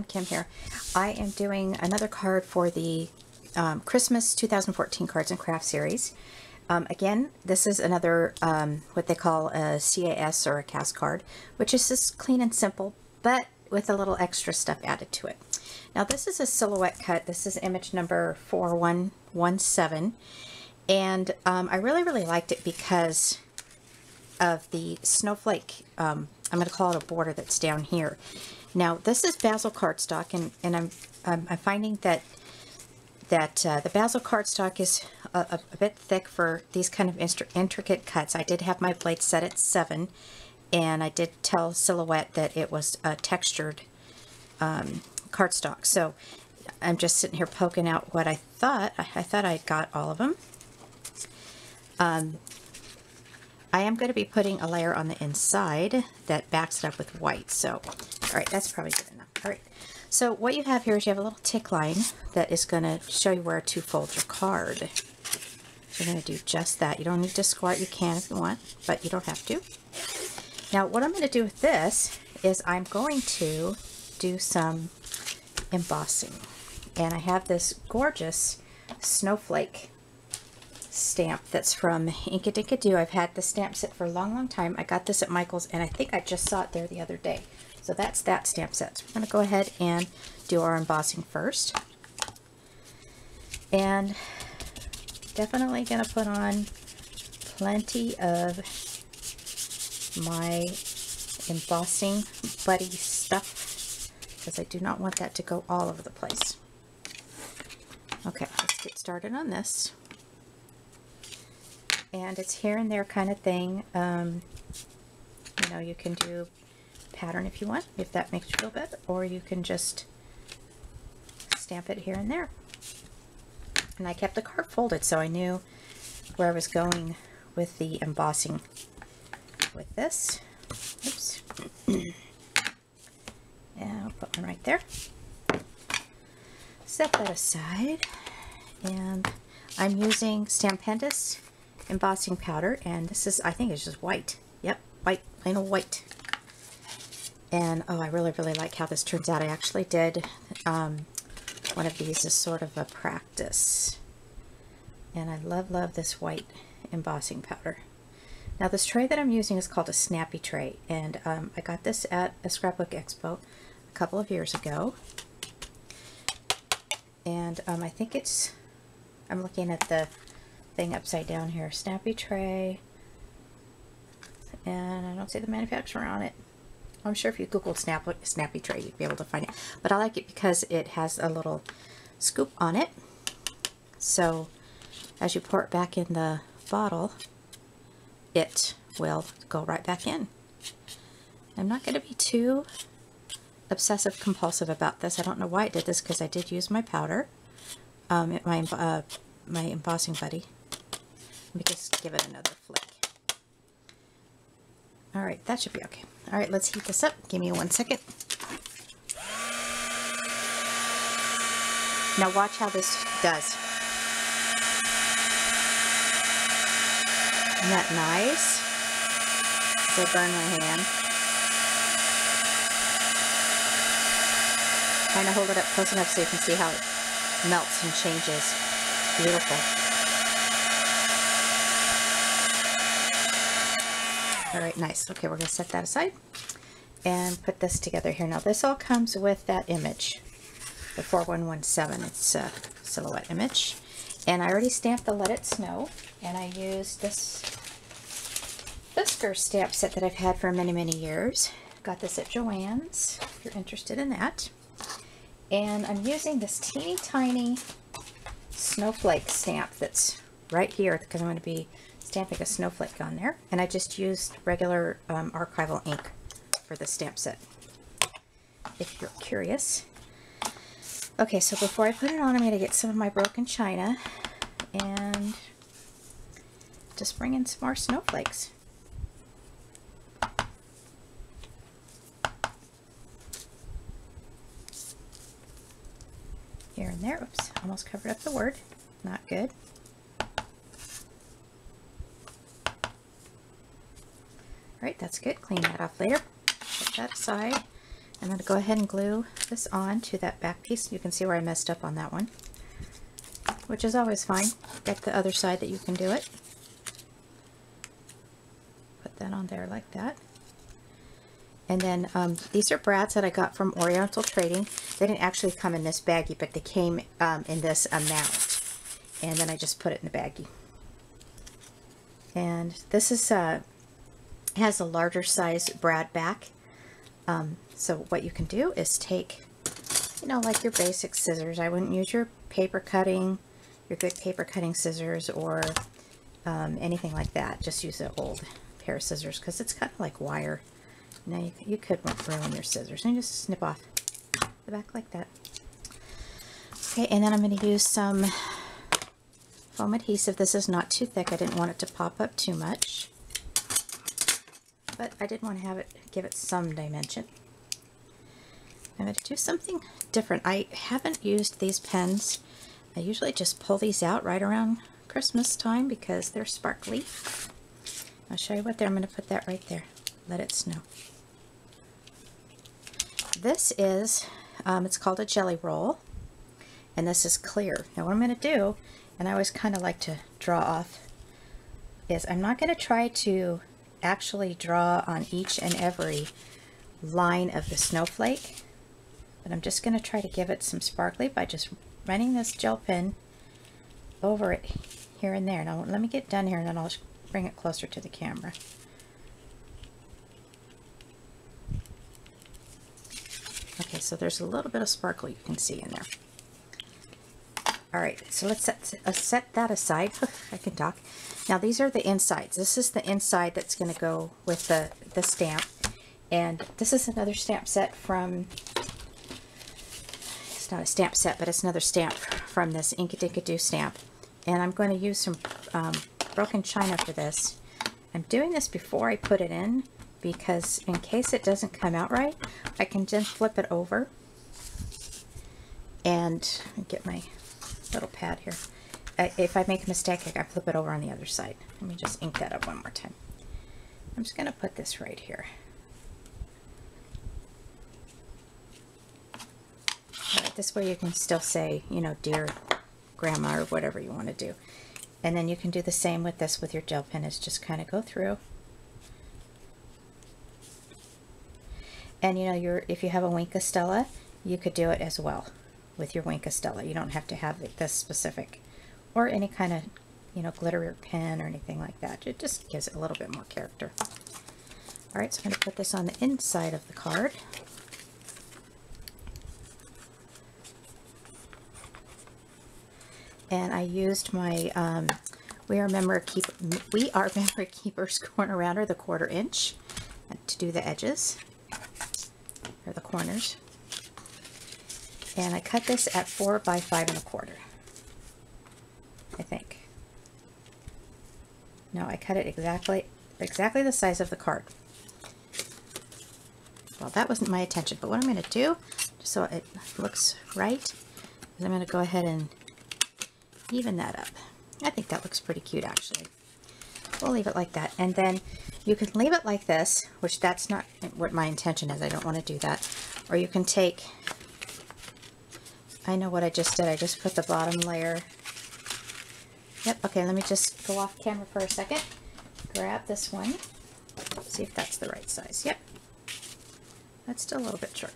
everyone, Kim here. I am doing another card for the Christmas 2014 Cards and Crafts series. Again, this is another what they call a CAS or a CAS card, which is just clean and simple, but with a little extra stuff added to it. Now this is a silhouette cut. This is image number 4117, and I really liked it because of the snowflake. I'm going to call it a border that's down here. Now this is Bazzill cardstock, and I'm finding that the Bazzill cardstock is a bit thick for these kind of intricate cuts. I did have my blade set at 7, and I did tell Silhouette that it was a textured cardstock. So I'm just sitting here poking out what I thought. I thought I got all of them. I am going to be putting a layer on the inside that backs it up with white. So, all right, that's probably good enough. All right. So what you have here is you have a little tick line that is going to show you where to fold your card. You're going to do just that. You don't need to score it. You can if you want, but you don't have to. Now what I'm going to do with this is I'm going to do some embossing. And I have this gorgeous snowflake stamp that's from Inkadinkado. I've had the stamp set for a long time. I got this at Michael's, and I think I just saw it there the other day. So that's that stamp set. So we're going to go ahead and do our embossing first. And definitely going to put on plenty of my embossing buddy stuff, because I do not want that to go all over the place. Okay, let's get started on this. And it's here and there kind of thing. You know, you can do pattern if you want, if that makes you feel better, or you can just stamp it here and there. And I kept the card folded so I knew where I was going with the embossing with this. Oops. And I'll put one right there. Set that aside. And I'm using Stampendous embossing powder, and this is, I think it's just white. Yep, white, plain old white. And oh, I really like how this turns out. I actually did one of these as sort of a practice, and I love this white embossing powder. Now this tray that I'm using is called a Snappy Tray, and I got this at a Scrapbook Expo a couple of years ago, and I think it's, I'm looking at the thing upside down here, Snappy Tray, and I don't see the manufacturer on it. I'm sure if you googled Snappy Tray you'd be able to find it, but I like it because it has a little scoop on it, so as you pour it back in the bottle it will go right back in. I'm not going to be too obsessive compulsive about this. I don't know why I did this, because I did use my powder, my embossing buddy. Let me just give it another flick. Alright, that should be okay. Alright, let's heat this up. Give me 1 second. Now watch how this does. Isn't that nice? As I burn my hand. Trying to hold it up close enough so you can see how it melts and changes. Beautiful. Alright, nice. Okay, we're going to set that aside and put this together here. Now this all comes with that image, the 4117. It's a silhouette image. And I already stamped the Let It Snow, and I used this Fisker stamp set that I've had for many years. Got this at Joann's, if you're interested in that. And I'm using this teeny tiny snowflake stamp that's right here, because I'm going to be stamping a snowflake on there, and I just used regular archival ink for the stamp set, if you're curious. Okay, so before I put it on, I'm going to get some of my broken china and just bring in some more snowflakes. Here and there. Oops, almost covered up the word. Not good. Alright, that's good. Clean that off later. Put that aside. I'm going to go ahead and glue this on to that back piece. You can see where I messed up on that one, which is always fine. Get the other side that you can do it. Put that on there like that. And then these are brads that I got from Oriental Trading. They didn't actually come in this baggie, but they came in this amount. And then I just put it in the baggie. And this is has a larger size brad back. So what you can do is take, you know, like your basic scissors. I wouldn't use your paper cutting, your good paper cutting scissors, or anything like that. Just use an old pair of scissors because it's kind of like wire. Now you could ruin your scissors, and just snip off the back like that. Okay, and then I'm going to use some foam adhesive. This is not too thick. I didn't want it to pop up too much, but I did want to have it, give it some dimension. I'm going to do something different. I haven't used these pens. I usually just pull these out right around Christmas time because they're sparkly. I'll show you what they're. I'm going to put that right there. Let it snow. This is, it's called a jelly roll, and this is clear. Now what I'm going to do, and I always kind of like to draw off, is I'm not going to try to actually draw on each and every line of the snowflake, but I'm just going to try to give it some sparkly by just running this gel pen over it here and there. Now let me get done here, and then I'll bring it closer to the camera. Okay, so there's a little bit of sparkle you can see in there. Alright, so let's set that aside. I can talk. Now these are the insides. This is the inside that's going to go with the stamp. And this is another stamp set from, it's not a stamp set, but it's another stamp from this Inkadinkado stamp. And I'm going to use some broken china for this. I'm doing this before I put it in, because in case it doesn't come out right, I can just flip it over and get my little pad here. If I make a mistake, I can flip it over on the other side. Let me just ink that up one more time. I'm just going to put this right here. Alright, this way you can still say, you know, dear grandma, or whatever you want to do. And then you can do the same with this with your gel pen, is just kind of go through. And you know, if you have a Wink of Stella, you could do it as well with your Wink of Stella. You don't have to have this specific, or any kind of, you know, glitter pen or anything like that. It just gives it a little bit more character. Alright, so I'm going to put this on the inside of the card. And I used my We Are Memory Keepers corner rounder, the 1/4 inch, to do the edges, or the corners. And I cut this at 4 by 5 1/4, I think. No, I cut it exactly the size of the card. Well, that wasn't my intention, but what I'm going to do, just so it looks right, is I'm going to go ahead and even that up. I think that looks pretty cute, actually. We'll leave it like that. And then you can leave it like this, which that's not what my intention is. I don't want to do that. Or you can take, I know what I just did. I just put the bottom layer. Yep, okay, let me just go off camera for a second. Grab this one. See if that's the right size. Yep. That's still a little bit short.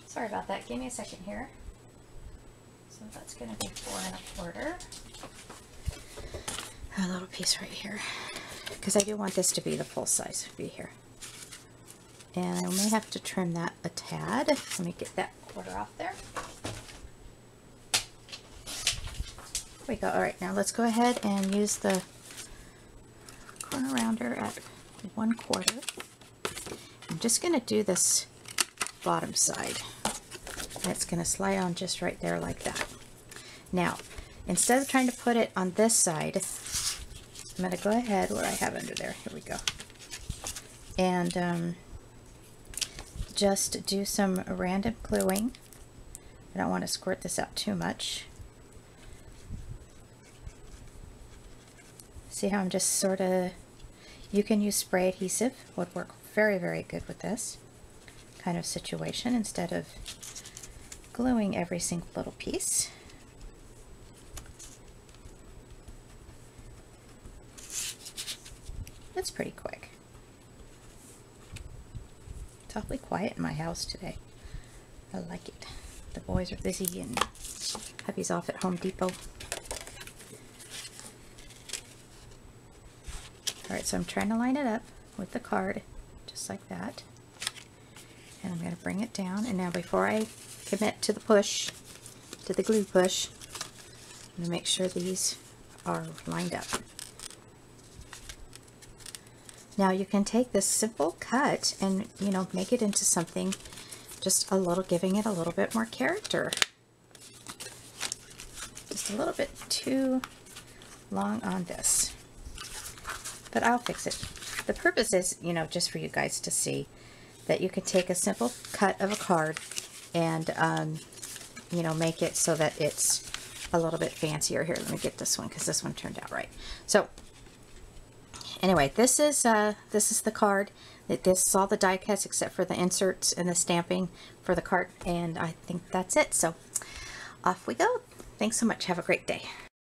Sorry about that. Give me a second here. So that's going to be 4 1/4. A little piece right here, because I do want this to be the full size, be here. And I may have to trim that a tad. Let me get that 1/4 off there. There we go. Alright, now let's go ahead and use the corner rounder at 1/4. I'm just going to do this bottom side. And it's going to slide on just right there like that. Now, instead of trying to put it on this side, I'm going to go ahead, what I have under there, here we go, and just do some random gluing. I don't want to squirt this out too much. See how I'm just sort of, you can use spray adhesive, would work very, very good with this. kind of situation instead of gluing every single little piece. It's pretty quick. It's awfully quiet in my house today. I like it. The boys are busy and hubby's off at Home Depot. Alright, so I'm trying to line it up with the card, just like that. And I'm going to bring it down. And now before I commit to the push, to the glue push, I'm going to make sure these are lined up. Now you can take this simple cut and, you know, make it into something just a little, giving it a little bit more character. Just a little bit too long on this. But I'll fix it. The purpose is, you know, just for you guys to see that you can take a simple cut of a card and, you know, make it so that it's a little bit fancier. Here, let me get this one because this one turned out right. So, anyway, this is the card. This is all the die cuts except for the inserts and the stamping for the card, and I think that's it. So, off we go. Thanks so much. Have a great day.